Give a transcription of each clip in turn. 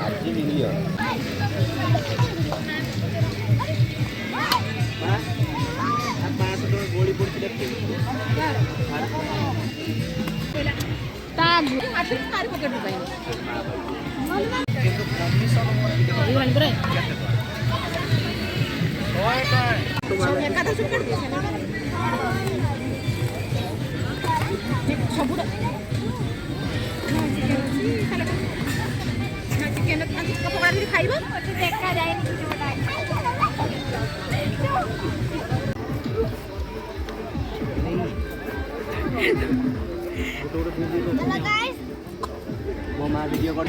आज मिलियो गोली पड़ी मो माँ वीडियो कर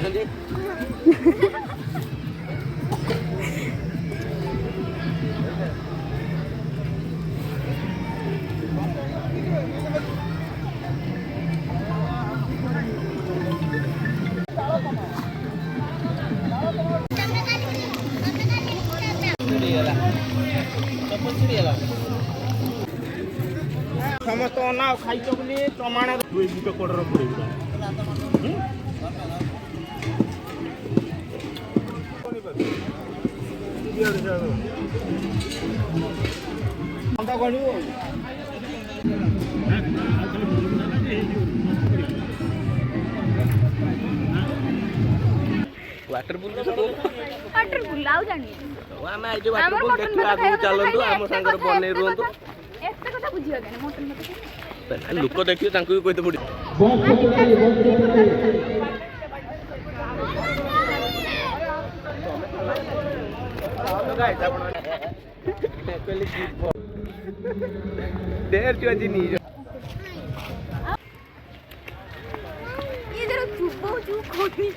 समस्त अना खाई बोली प्रमाण गुट कोडर पड़े वाटरपूल वाटरपूल आउ जानी आमे आइ जे वाटरपूल देखियो आगु चलंतु हम संगर बने रुंतु एते कथा बुझियो केने मटन मत लोक देखियो तांकु भी कहिते पड़ी देर जो जिनी ये जरा चुपो चुप कोनी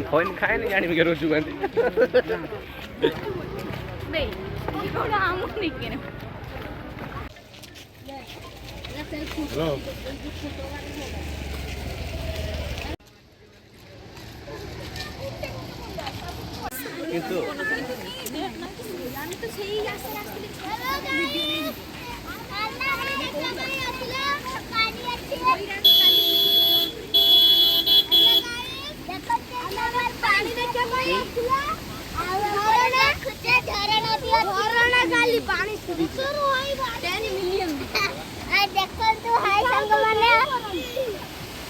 फोन खाए नहीं जानी के रोजू गांधी बे थोड़ा आमु नहीं केने हेलो किंतु जानी तो सही रास्ते रास्ते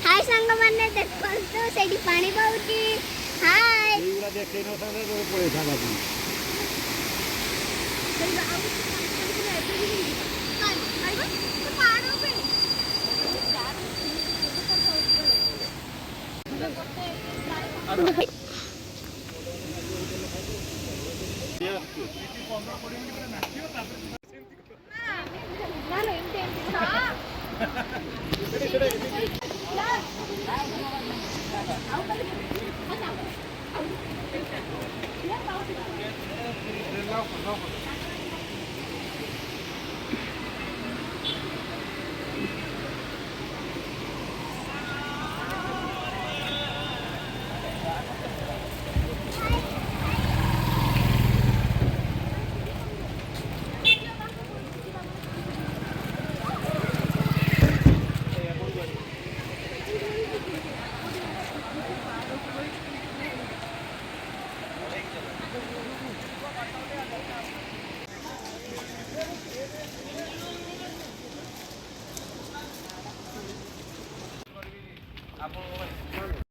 हाय संग माने देखंतु सेठी पानी पाउची हाय एइला देखे न साने रो पळे थाला तू